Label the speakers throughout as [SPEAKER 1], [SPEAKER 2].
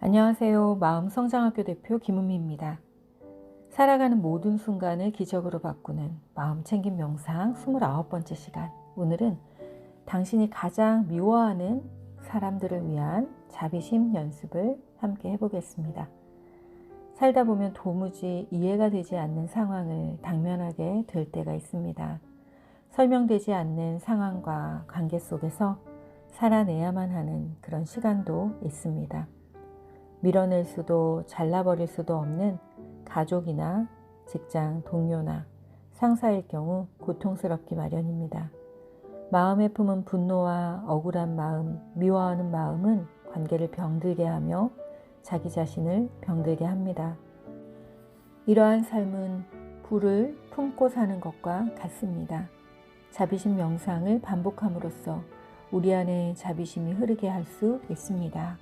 [SPEAKER 1] 안녕하세요. 마음성장학교 대표 김은미입니다. 살아가는 모든 순간을 기적으로 바꾸는 마음챙김 명상 29번째 시간. 오늘은 당신이 가장 미워하는 사람들을 위한 자비심 연습을 함께 해보겠습니다. 살다 보면 도무지 이해가 되지 않는 상황을 당면하게 될 때가 있습니다. 설명되지 않는 상황과 관계 속에서 살아내야만 하는 그런 시간도 있습니다. 밀어낼 수도 잘라버릴 수도 없는 가족이나 직장 동료나 상사일 경우 고통스럽기 마련입니다. 마음에 품은 분노와 억울한 마음, 미워하는 마음은 관계를 병들게 하며 자기 자신을 병들게 합니다. 이러한 삶은 불을 품고 사는 것과 같습니다. 자비심 명상을 반복함으로써 우리 안에 자비심이 흐르게 할 수 있습니다.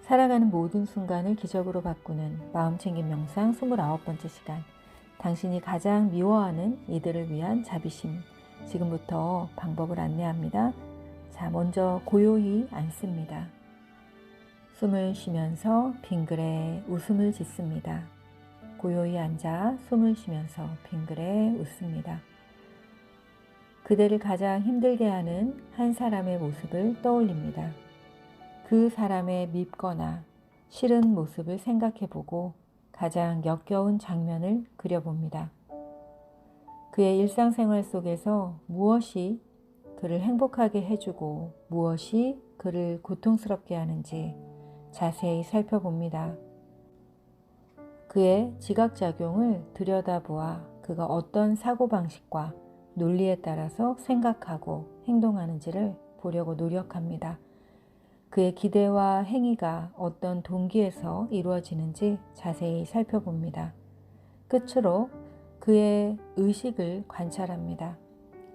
[SPEAKER 1] 살아가는 모든 순간을 기적으로 바꾸는 마음챙김 명상 29번째 시간. 당신이 가장 미워하는 이들을 위한 자비심. 지금부터 방법을 안내합니다. 자, 먼저 고요히 앉습니다. 숨을 쉬면서 빙그레 웃음을 짓습니다. 고요히 앉아 숨을 쉬면서 빙그레 웃습니다. 그대를 가장 힘들게 하는 한 사람의 모습을 떠올립니다. 그 사람의 밉거나 싫은 모습을 생각해보고 가장 역겨운 장면을 그려봅니다. 그의 일상생활 속에서 무엇이 그를 행복하게 해주고 무엇이 그를 고통스럽게 하는지 자세히 살펴봅니다. 그의 지각작용을 들여다보아 그가 어떤 사고방식과 논리에 따라서 생각하고 행동하는지를 보려고 노력합니다. 그의 기대와 행위가 어떤 동기에서 이루어지는지 자세히 살펴봅니다. 끝으로 그의 의식을 관찰합니다.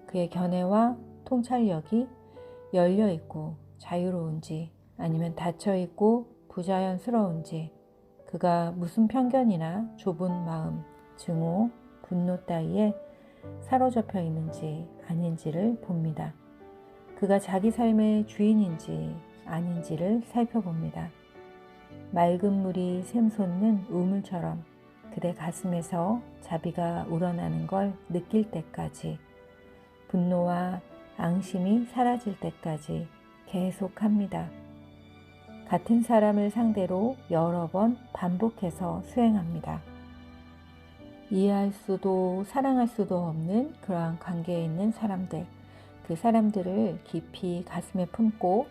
[SPEAKER 1] 그의 견해와 통찰력이 열려있고 자유로운지 아니면 닫혀있고 부자연스러운지 그가 무슨 편견이나 좁은 마음, 증오, 분노 따위에 사로잡혀 있는지 아닌지를 봅니다. 그가 자기 삶의 주인인지 아닌지를 살펴봅니다. 맑은 물이 샘솟는 우물처럼 그대 가슴에서 자비가 우러나는 걸 느낄 때까지, 분노와 앙심이 사라질 때까지 계속합니다. 같은 사람을 상대로 여러 번 반복해서 수행합니다. 이해할 수도 사랑할 수도 없는 그러한 관계에 있는 사람들, 그 사람들을 깊이 가슴에 품고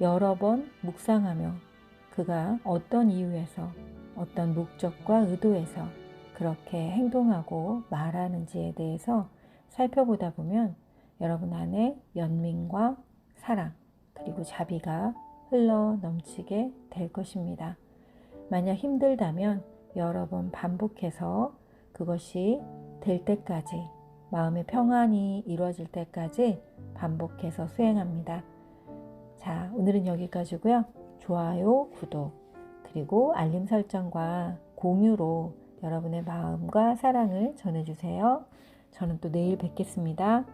[SPEAKER 1] 여러 번 묵상하며 그가 어떤 이유에서 어떤 목적과 의도에서 그렇게 행동하고 말하는지에 대해서 살펴보다 보면 여러분 안에 연민과 사랑 그리고 자비가 흘러 넘치게 될 것입니다. 만약 힘들다면 여러 번 반복해서 그것이 될 때까지, 마음의 평안이 이루어질 때까지 반복해서 수행합니다. 자, 오늘은 여기까지고요. 좋아요, 구독, 그리고 알림 설정과 공유로 여러분의 마음과 사랑을 전해주세요. 저는 또 내일 뵙겠습니다.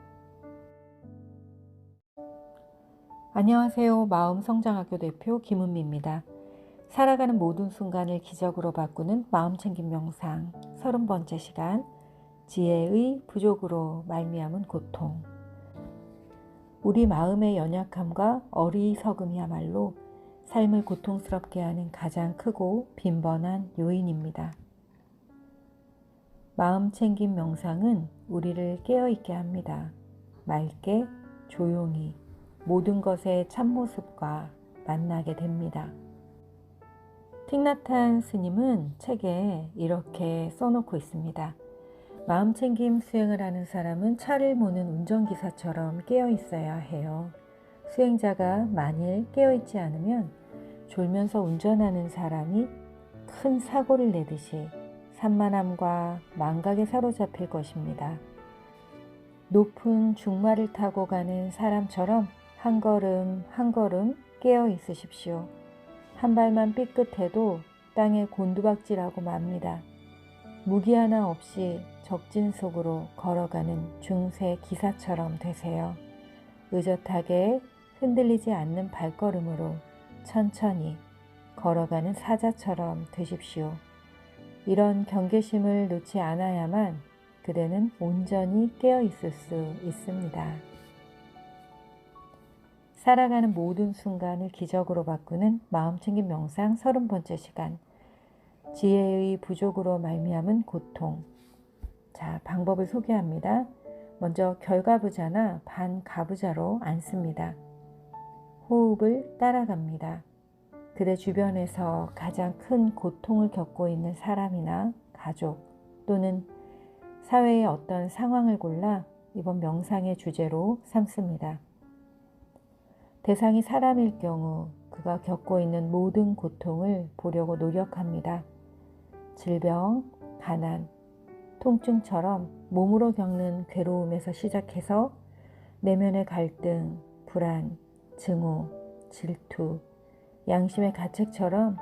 [SPEAKER 1] 안녕하세요. 마음성장학교 대표 김은미입니다. 살아가는 모든 순간을 기적으로 바꾸는 마음챙김 명상 30번째 시간. 지혜의 부족으로 말미암은 고통. 우리 마음의 연약함과 어리석음이야말로 삶을 고통스럽게 하는 가장 크고 빈번한 요인입니다. 마음챙김 명상은 우리를 깨어있게 합니다. 맑게, 조용히 모든 것의 참모습과 만나게 됩니다. 틱나탄 스님은 책에 이렇게 써놓고 있습니다. 마음챙김 수행을 하는 사람은 차를 모는 운전기사처럼 깨어있어야 해요. 수행자가 만일 깨어있지 않으면 졸면서 운전하는 사람이 큰 사고를 내듯이 산만함과 망각에 사로잡힐 것입니다. 높은 중마를 타고 가는 사람처럼 한 걸음 한 걸음 깨어 있으십시오. 한 발만 삐끗해도 땅에 곤두박질하고 맙니다. 무기 하나 없이 적진 속으로 걸어가는 중세 기사처럼 되세요. 의젓하게 흔들리지 않는 발걸음으로 천천히 걸어가는 사자처럼 되십시오. 이런 경계심을 놓지 않아야만 그대는 온전히 깨어 있을 수 있습니다. 살아가는 모든 순간을 기적으로 바꾸는 마음챙김 명상 30번째 시간. 지혜의 부족으로 말미암은 고통. 자, 방법을 소개합니다. 먼저 결과부자나 반가부자로 앉습니다. 호흡을 따라갑니다. 그대 주변에서 가장 큰 고통을 겪고 있는 사람이나 가족 또는 사회의 어떤 상황을 골라 이번 명상의 주제로 삼습니다. 대상이 사람일 경우 그가 겪고 있는 모든 고통을 보려고 노력합니다. 질병, 가난, 통증처럼 몸으로 겪는 괴로움에서 시작해서 내면의 갈등, 불안, 증오, 질투, 양심의 가책처럼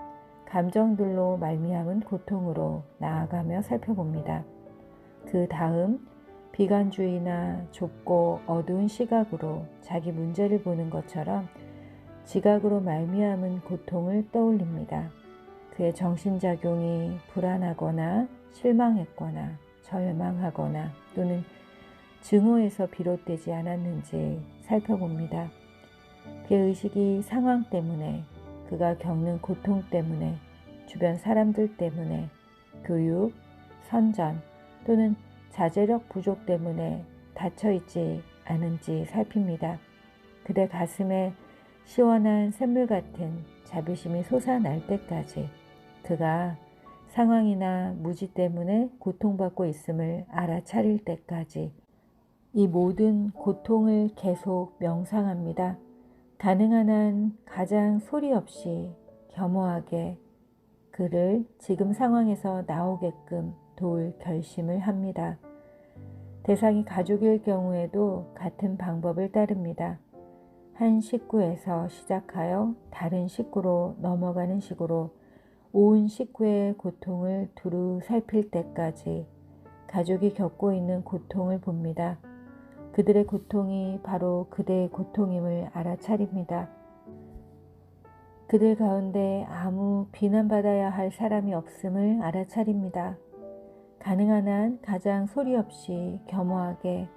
[SPEAKER 1] 감정들로 말미암은 고통으로 나아가며 살펴봅니다. 그 다음 비관주의나 좁고 어두운 시각으로 자기 문제를 보는 것처럼 지각으로 말미암은 고통을 떠올립니다. 그의 정신작용이 불안하거나 실망했거나 절망하거나 또는 증오에서 비롯되지 않았는지 살펴봅니다. 그의 의식이 상황 때문에, 그가 겪는 고통 때문에, 주변 사람들 때문에, 교육, 선전 또는 자제력 부족 때문에 닫혀있지 않은지 살핍니다. 그대 가슴에 시원한 샘물 같은 자비심이 솟아날 때까지, 그가 상황이나 무지 때문에 고통받고 있음을 알아차릴 때까지 이 모든 고통을 계속 명상합니다. 가능한 한 가장 소리 없이 겸허하게 그를 지금 상황에서 나오게끔 도울 결심을 합니다. 대상이 가족일 경우에도 같은 방법을 따릅니다. 한 식구에서 시작하여 다른 식구로 넘어가는 식으로 온 식구의 고통을 두루 살필 때까지 가족이 겪고 있는 고통을 봅니다. 그들의 고통이 바로 그대의 고통임을 알아차립니다. 그들 가운데 아무 비난받아야 할 사람이 없음을 알아차립니다. 가능한 한 가장 소리 없이 겸허하게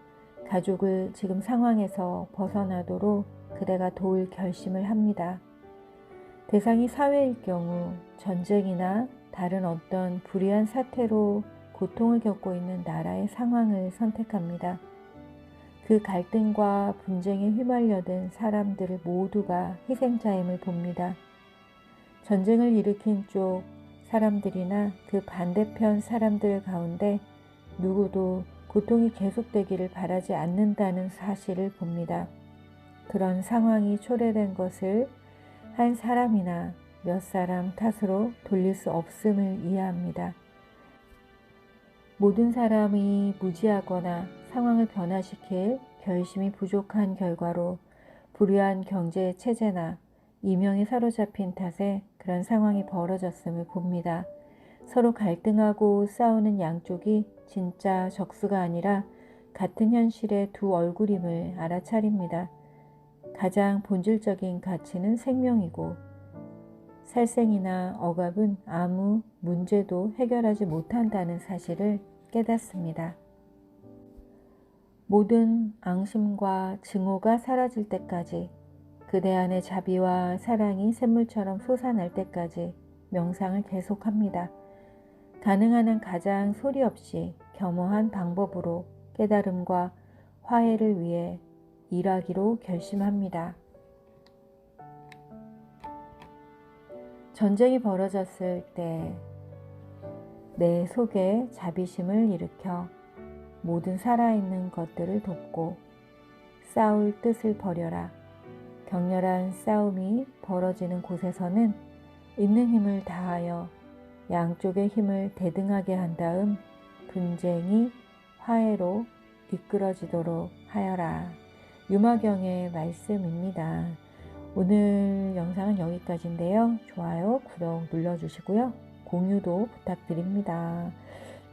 [SPEAKER 1] 가족을 지금 상황에서 벗어나도록 그대가 도울 결심을 합니다. 대상이 사회일 경우 전쟁이나 다른 어떤 불의한 사태로 고통을 겪고 있는 나라의 상황을 선택합니다. 그 갈등과 분쟁에 휘말려든 사람들을 모두가 희생자임을 봅니다. 전쟁을 일으킨 쪽 사람들이나 그 반대편 사람들 가운데 누구도 고통이 계속되기를 바라지 않는다는 사실을 봅니다. 그런 상황이 초래된 것을 한 사람이나 몇 사람 탓으로 돌릴 수 없음을 이해합니다. 모든 사람이 무지하거나 상황을 변화시킬 결심이 부족한 결과로 불의한 경제 체제나 이명에 사로잡힌 탓에 그런 상황이 벌어졌음을 봅니다. 서로 갈등하고 싸우는 양쪽이 진짜 적수가 아니라 같은 현실의 두 얼굴임을 알아차립니다. 가장 본질적인 가치는 생명이고 살생이나 억압은 아무 문제도 해결하지 못한다는 사실을 깨닫습니다. 모든 앙심과 증오가 사라질 때까지, 그대 안의 자비와 사랑이 샘물처럼 솟아날 때까지 명상을 계속합니다. 가능한 한 가장 소리 없이 겸허한 방법으로 깨달음과 화해를 위해 일하기로 결심합니다. 전쟁이 벌어졌을 때 내 속에 자비심을 일으켜 모든 살아있는 것들을 돕고 싸울 뜻을 버려라. 격렬한 싸움이 벌어지는 곳에서는 있는 힘을 다하여 양쪽의 힘을 대등하게 한 다음 분쟁이 화해로 이끌어지도록 하여라. 유마경의 말씀입니다. 오늘 영상은 여기까지인데요. 좋아요, 구독 눌러주시고요. 공유도 부탁드립니다.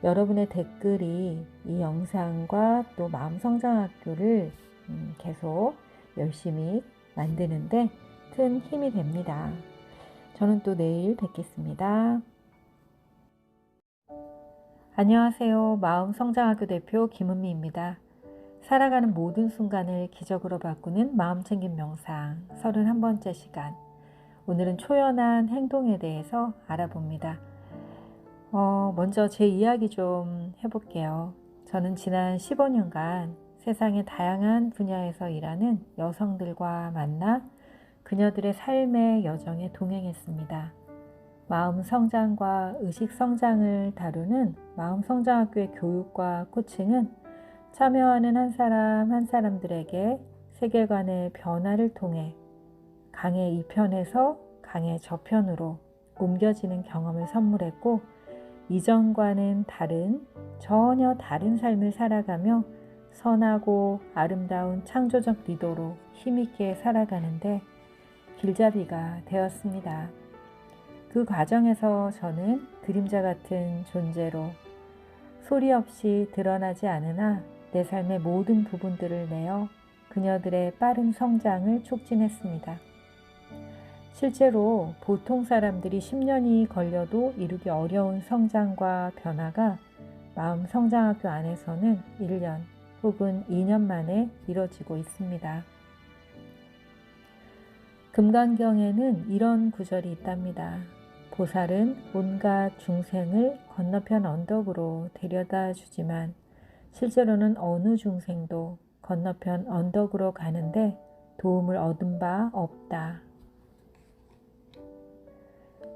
[SPEAKER 1] 여러분의 댓글이 이 영상과 또 마음성장학교를 계속 열심히 만드는데 큰 힘이 됩니다. 저는 또 내일 뵙겠습니다. 안녕하세요. 마음성장학교 대표 김은미입니다. 살아가는 모든 순간을 기적으로 바꾸는 마음챙김 명상 31번째 시간. 오늘은 초연한 행동에 대해서 알아봅니다. 먼저 제 이야기 좀 해볼게요. 저는 지난 15년간 세상의 다양한 분야에서 일하는 여성들과 만나 그녀들의 삶의 여정에 동행했습니다. 마음 성장과 의식 성장을 다루는 마음성장학교의 교육과 코칭은 참여하는 한 사람 한 사람들에게 세계관의 변화를 통해 강의 이편에서 강의 저편으로 옮겨지는 경험을 선물했고, 이전과는 전혀 다른 삶을 살아가며 선하고 아름다운 창조적 리더로 힘있게 살아가는데 길잡이가 되었습니다. 그 과정에서 저는 그림자 같은 존재로 소리 없이 드러나지 않으나 내 삶의 모든 부분들을 내어 그녀들의 빠른 성장을 촉진했습니다. 실제로 보통 사람들이 10년이 걸려도 이루기 어려운 성장과 변화가 마음성장학교 안에서는 1년 혹은 2년 만에 이뤄지고 있습니다. 금강경에는 이런 구절이 있답니다. 보살은 온갖 중생을 건너편 언덕으로 데려다 주지만 실제로는 어느 중생도 건너편 언덕으로 가는데 도움을 얻은 바 없다.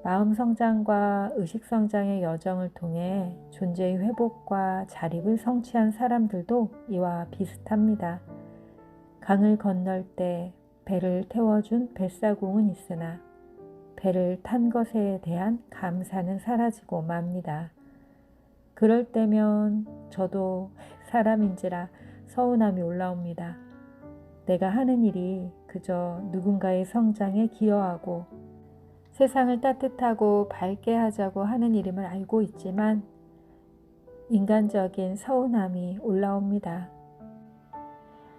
[SPEAKER 1] 마음 성장과 의식 성장의 여정을 통해 존재의 회복과 자립을 성취한 사람들도 이와 비슷합니다. 강을 건널 때 배를 태워준 뱃사공은 있으나 배를 탄 것에 대한 감사는 사라지고 맙니다. 그럴 때면 저도 사람인지라 서운함이 올라옵니다. 내가 하는 일이 그저 누군가의 성장에 기여하고 세상을 따뜻하고 밝게 하자고 하는 일임을 알고 있지만 인간적인 서운함이 올라옵니다.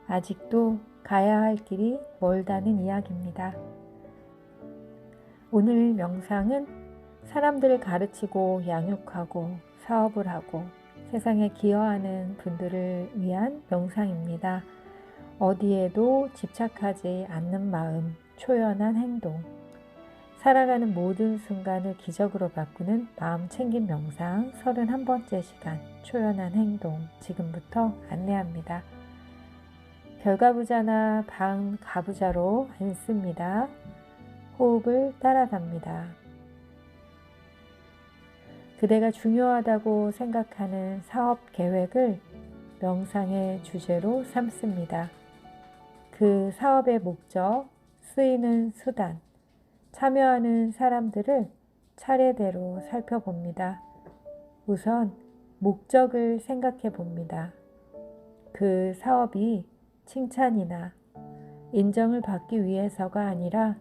[SPEAKER 1] 아직도 가야 할 길이 멀다는 이야기입니다. 오늘 명상은 사람들을 가르치고 양육하고 사업을 하고 세상에 기여하는 분들을 위한 명상입니다. 어디에도 집착하지 않는 마음, 초연한 행동, 살아가는 모든 순간을 기적으로 바꾸는 마음챙김 명상 31번째 시간, 초연한 행동, 지금부터 안내합니다. 별가부자나 방가부자로 앉습니다. 호흡을 따라갑니다. 그대가 중요하다고 생각하는 사업 계획을 명상의 주제로 삼습니다. 그 사업의 목적, 쓰이는 수단, 참여하는 사람들을 차례대로 살펴봅니다. 우선 목적을 생각해 봅니다. 그 사업이 칭찬이나 인정을 받기 위해서가 아니라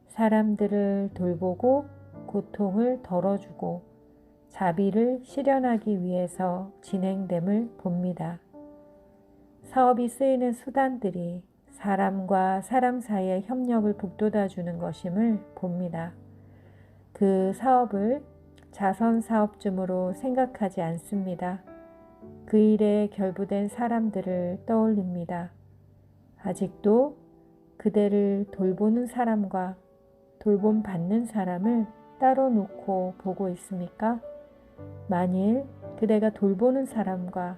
[SPEAKER 1] 사람들을 돌보고 고통을 덜어주고 자비를 실현하기 위해서 진행됨을 봅니다. 사업이 쓰이는 수단들이 사람과 사람 사이의 협력을 북돋아주는 것임을 봅니다. 그 사업을 자선사업쯤으로 생각하지 않습니다. 그 일에 결부된 사람들을 떠올립니다. 아직도 그대를 돌보는 사람과 돌봄받는 사람을 따로 놓고 보고 있습니까? 만일 그대가 돌보는 사람과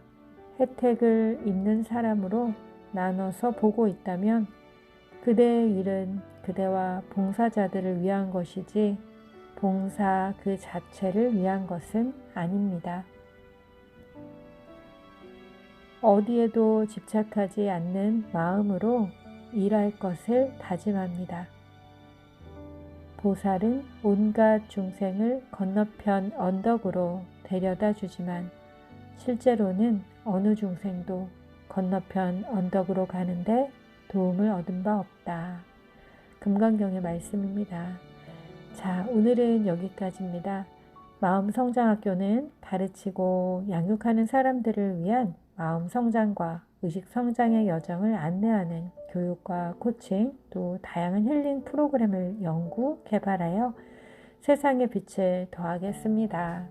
[SPEAKER 1] 혜택을 입는 사람으로 나눠서 보고 있다면 그대의 일은 그대와 봉사자들을 위한 것이지 봉사 그 자체를 위한 것은 아닙니다. 어디에도 집착하지 않는 마음으로 일할 것을 다짐합니다. 보살은 온갖 중생을 건너편 언덕으로 데려다 주지만 실제로는 어느 중생도 건너편 언덕으로 가는데 도움을 얻은 바 없다. 금강경의 말씀입니다. 자, 오늘은 여기까지입니다. 마음성장학교는 가르치고 양육하는 사람들을 위한 마음성장과 의식성장의 여정을 안내하는 교육과 코칭, 또 다양한 힐링 프로그램을 연구, 개발하여 세상의 빛을 더하겠습니다.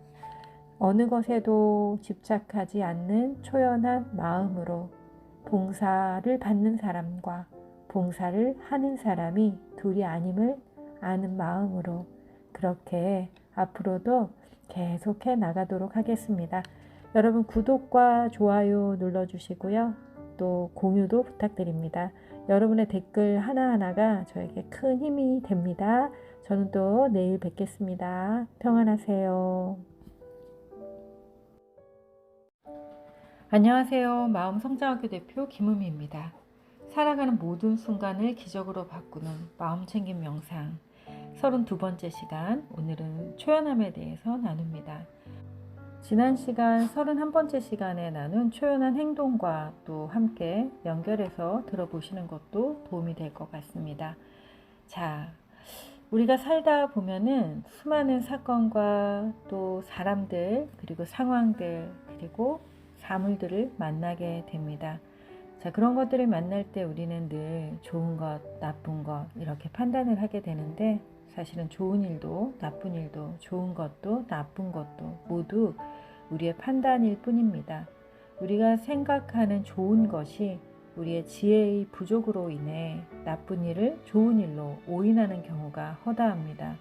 [SPEAKER 1] 어느 것에도 집착하지 않는 초연한 마음으로 봉사를 받는 사람과 봉사를 하는 사람이 둘이 아님을 아는 마음으로 그렇게 앞으로도 계속해 나가도록 하겠습니다. 여러분 구독과 좋아요 눌러주시고요. 또 공유도 부탁드립니다. 여러분의 댓글 하나하나가 저에게 큰 힘이 됩니다. 저는 또 내일 뵙겠습니다. 평안하세요. 안녕하세요. 마음성장학교 대표 김은미입니다. 살아가는 모든 순간을 기적으로 바꾸는 마음챙김 명상 32번째 시간, 오늘은 초연함에 대해서 나눕니다. 지난 시간 31번째 시간에 나눈 초연한 행동과 또 함께 연결해서 들어보시는 것도 도움이 될 것 같습니다. 자, 우리가 살다 보면은 수많은 사건과 또 사람들, 그리고 상황들, 그리고 사물들을 만나게 됩니다. 자, 그런 것들을 만날 때 우리는 늘 좋은 것, 나쁜 것 이렇게 판단을 하게 되는데 사실은 좋은 일도 나쁜 일도 좋은 것도 나쁜 것도 모두 우리의 판단일 뿐입니다. 우리가 생각하는 좋은 것이 우리의 지혜의 부족으로 인해 나쁜 일을 좋은 일로 오인하는 경우가 허다합니다.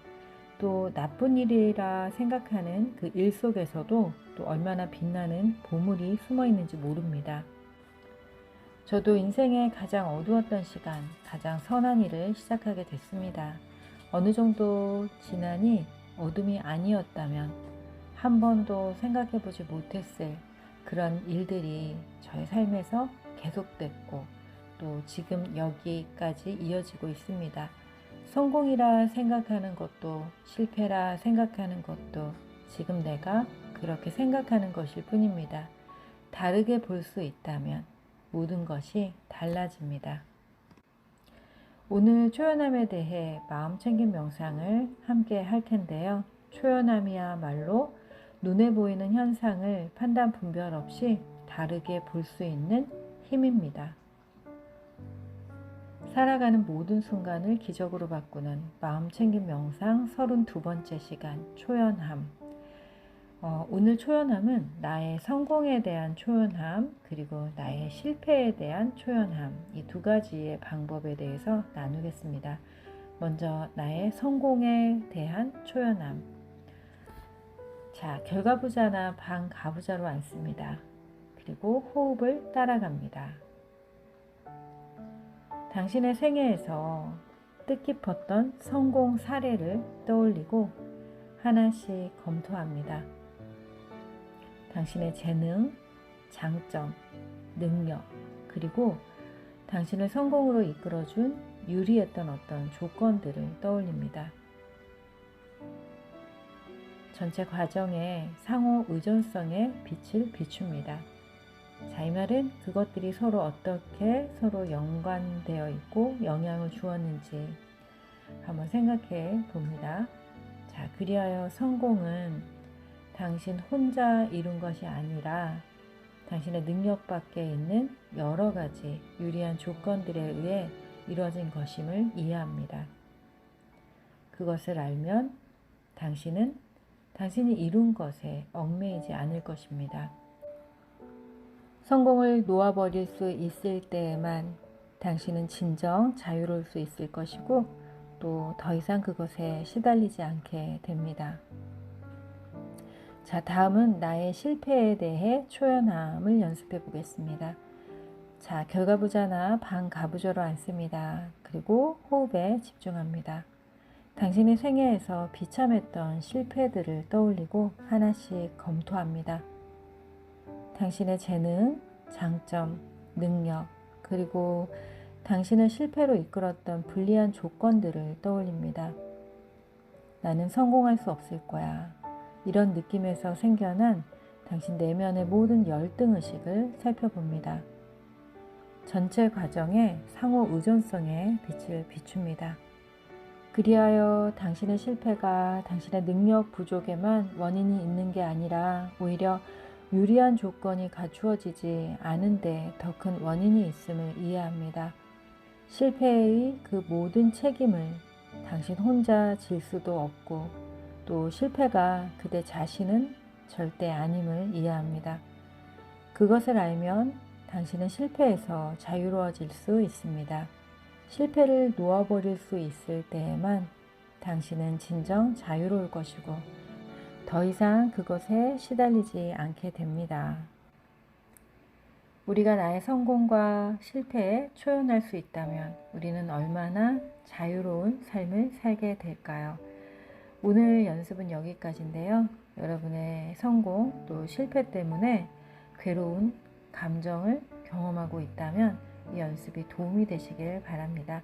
[SPEAKER 1] 또 나쁜 일이라 생각하는 그 일 속에서도 또 얼마나 빛나는 보물이 숨어 있는지 모릅니다. 저도 인생의 가장 어두웠던 시간, 가장 선한 일을 시작하게 됐습니다. 어느 정도 지나니 어둠이 아니었다면 한 번도 생각해보지 못했을 그런 일들이 저의 삶에서 계속됐고 또 지금 여기까지 이어지고 있습니다. 성공이라 생각하는 것도 실패라 생각하는 것도 지금 내가 그렇게 생각하는 것일 뿐입니다. 다르게 볼 수 있다면 모든 것이 달라집니다. 오늘 초연함에 대해 마음챙김 명상을 함께 할 텐데요. 초연함이야말로 눈에 보이는 현상을 판단 분별 없이 다르게 볼 수 있는 힘입니다. 살아가는 모든 순간을 기적으로 바꾸는 마음챙김 명상 32번째 시간 초연함. 오늘 초연함은 나의 성공에 대한 초연함 그리고 나의 실패에 대한 초연함 이 두 가지의 방법에 대해서 나누겠습니다. 먼저 나의 성공에 대한 초연함. 자, 결과부자나 반가부자로 앉습니다. 그리고 호흡을 따라갑니다. 당신의 생애에서 뜻깊었던 성공 사례를 떠올리고 하나씩 검토합니다. 당신의 재능, 장점, 능력, 그리고 당신을 성공으로 이끌어준 유리했던 어떤 조건들을 떠올립니다. 전체 과정에 상호 의존성의 빛을 비춥니다. 자, 이 말은 그것들이 서로 어떻게 서로 연관되어 있고 영향을 주었는지 한번 생각해 봅니다. 자, 그리하여 성공은 당신 혼자 이룬 것이 아니라 당신의 능력 밖에 있는 여러 가지 유리한 조건들에 의해 이루어진 것임을 이해합니다. 그것을 알면 당신은 당신이 이룬 것에 얽매이지 않을 것입니다. 성공을 놓아버릴 수 있을 때에만 당신은 진정 자유로울 수 있을 것이고 또 더 이상 그것에 시달리지 않게 됩니다. 자, 다음은 나의 실패에 대해 초연함을 연습해 보겠습니다. 자, 결과부자나 반가부자로 앉습니다. 그리고 호흡에 집중합니다. 당신의 생애에서 비참했던 실패들을 떠올리고 하나씩 검토합니다. 당신의 재능, 장점, 능력, 그리고 당신을 실패로 이끌었던 불리한 조건들을 떠올립니다. 나는 성공할 수 없을 거야. 이런 느낌에서 생겨난 당신 내면의 모든 열등의식을 살펴봅니다. 전체 과정에 상호 의존성의 빛을 비춥니다. 그리하여 당신의 실패가 당신의 능력 부족에만 원인이 있는 게 아니라 오히려 유리한 조건이 갖추어지지 않은데 더 큰 원인이 있음을 이해합니다. 실패의 그 모든 책임을 당신 혼자 질 수도 없고 또 실패가 그대 자신은 절대 아님을 이해합니다. 그것을 알면 당신은 실패에서 자유로워질 수 있습니다. 실패를 놓아버릴 수 있을 때에만 당신은 진정 자유로울 것이고 더 이상 그것에 시달리지 않게 됩니다. 우리가 나의 성공과 실패에 초연할 수 있다면 우리는 얼마나 자유로운 삶을 살게 될까요? 오늘 연습은 여기까지인데요. 여러분의 성공 또 실패 때문에 괴로운 감정을 경험하고 있다면 이 연습이 도움이 되시길 바랍니다.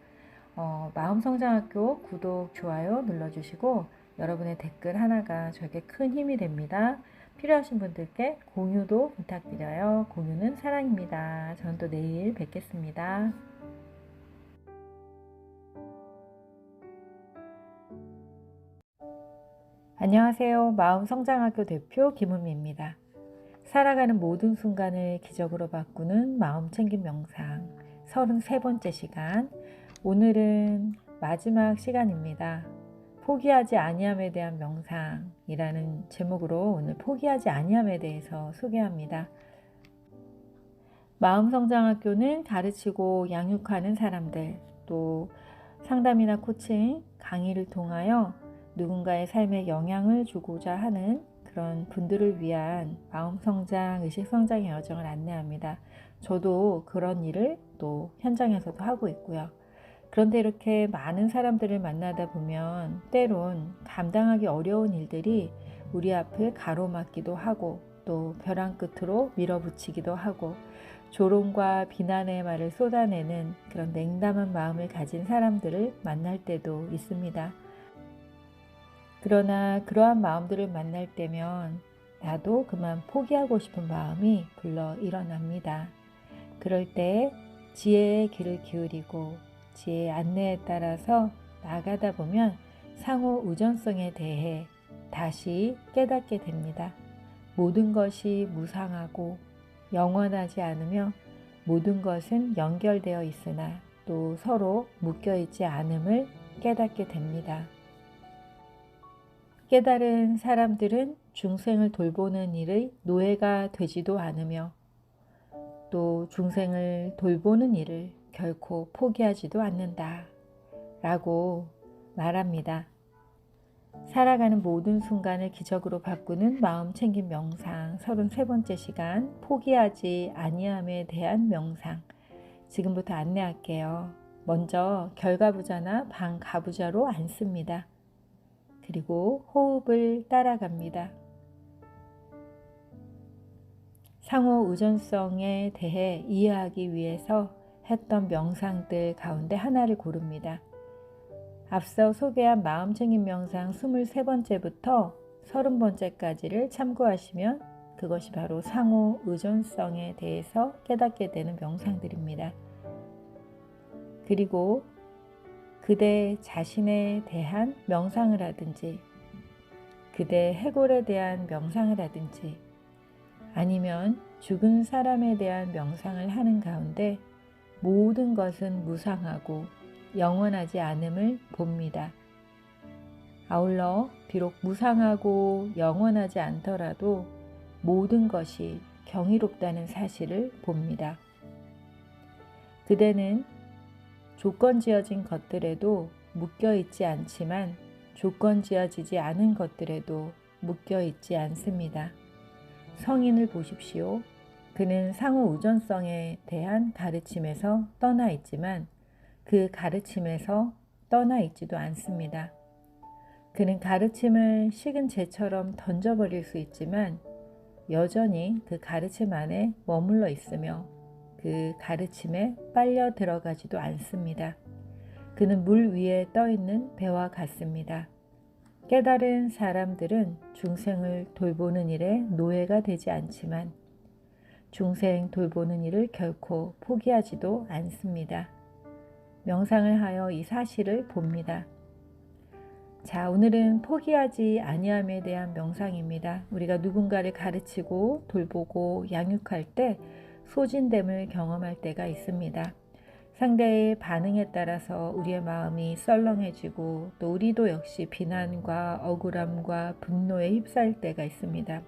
[SPEAKER 1] 마음성장학교 구독, 좋아요 눌러주시고 여러분의 댓글 하나가 저에게 큰 힘이 됩니다. 필요하신 분들께 공유도 부탁드려요. 공유는 사랑입니다. 저는 또 내일 뵙겠습니다. 안녕하세요. 마음성장학교 대표 김은미입니다. 살아가는 모든 순간을 기적으로 바꾸는 마음챙김 명상 33번째 시간. 오늘은 마지막 시간입니다. 포기하지 아니함에 대한 명상이라는 제목으로 오늘 포기하지 아니함에 대해서 소개합니다. 마음성장학교는 가르치고 양육하는 사람들, 또 상담이나 코칭, 강의를 통하여 누군가의 삶에 영향을 주고자 하는 그런 분들을 위한 마음성장, 의식성장의 여정을 안내합니다. 저도 그런 일을 또 현장에서도 하고 있고요. 그런데 이렇게 많은 사람들을 만나다 보면 때론 감당하기 어려운 일들이 우리 앞을 가로막기도 하고 또 벼랑 끝으로 밀어붙이기도 하고 조롱과 비난의 말을 쏟아내는 그런 냉담한 마음을 가진 사람들을 만날 때도 있습니다. 그러나 그러한 마음들을 만날 때면 나도 그만 포기하고 싶은 마음이 불러 일어납니다. 그럴 때 지혜의 귀를 기울이고 지혜의 안내에 따라서 나가다 보면 상호 우전성에 대해 다시 깨닫게 됩니다. 모든 것이 무상하고 영원하지 않으며 모든 것은 연결되어 있으나 또 서로 묶여있지 않음을 깨닫게 됩니다. 깨달은 사람들은 중생을 돌보는 일의 노예가 되지도 않으며 또 중생을 돌보는 일을 결코 포기하지도 않는다 라고 말합니다. 살아가는 모든 순간을 기적으로 바꾸는 마음챙김 명상 33번째 시간, 포기하지 아니함에 대한 명상. 지금부터 안내할게요. 먼저 결과부자나 반가부자로 앉습니다. 그리고 호흡을 따라갑니다. 상호 의존성에 대해 이해하기 위해서 했던 명상들 가운데 하나를 고릅니다. 앞서 소개한 마음챙김 명상 23번째부터 30번째까지를 참고하시면 그것이 바로 상호 의존성에 대해서 깨닫게 되는 명상들입니다. 그리고 그대 자신에 대한 명상을 하든지 그대 해골에 대한 명상을 하든지 아니면 죽은 사람에 대한 명상을 하는 가운데 모든 것은 무상하고 영원하지 않음을 봅니다. 아울러 비록 무상하고 영원하지 않더라도 모든 것이 경이롭다는 사실을 봅니다. 그대는 조건 지어진 것들에도 묶여 있지 않지만 조건 지어지지 않은 것들에도 묶여 있지 않습니다. 성인을 보십시오. 그는 상호 의존성에 대한 가르침에서 떠나 있지만 그 가르침에서 떠나 있지도 않습니다. 그는 가르침을 식은 재처럼 던져버릴 수 있지만 여전히 그 가르침 안에 머물러 있으며 그 가르침에 빨려 들어가지도 않습니다. 그는 물 위에 떠 있는 배와 같습니다. 깨달은 사람들은 중생을 돌보는 일에 노예가 되지 않지만 중생 돌보는 일을 결코 포기하지도 않습니다. 명상을 하여 이 사실을 봅니다. 자, 오늘은 포기하지 아니함에 대한 명상입니다. 우리가 누군가를 가르치고 돌보고 양육할 때 소진됨을 경험할 때가 있습니다. 상대의 반응에 따라서 우리의 마음이 썰렁해지고 또 우리도 역시 비난과 억울함과 분노에 휩싸일 때가 있습니다.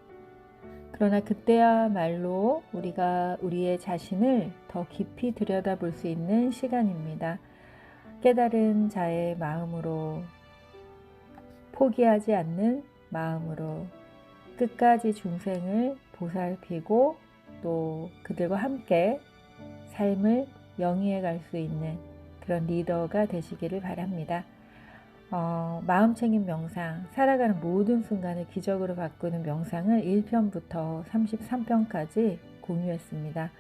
[SPEAKER 1] 그러나 그때야말로 우리가 우리의 자신을 더 깊이 들여다볼 수 있는 시간입니다. 깨달은 자의 마음으로, 포기하지 않는 마음으로 끝까지 중생을 보살피고 또 그들과 함께 삶을 영위해 갈 수 있는 그런 리더가 되시기를 바랍니다. 마음챙김 명상, 살아가는 모든 순간을 기적으로 바꾸는 명상을 1편부터 33편까지 공유했습니다.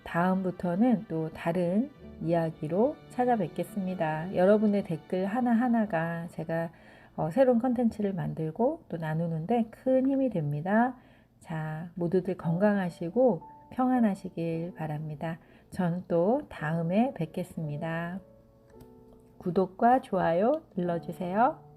[SPEAKER 1] 다음부터는 또 다른 이야기로 찾아뵙겠습니다. 여러분의 댓글 하나하나가 제가 새로운 컨텐츠를 만들고 또 나누는데 큰 힘이 됩니다. 자, 모두들 건강하시고 평안하시길 바랍니다. 전 또 다음에 뵙겠습니다. 구독과 좋아요 눌러주세요.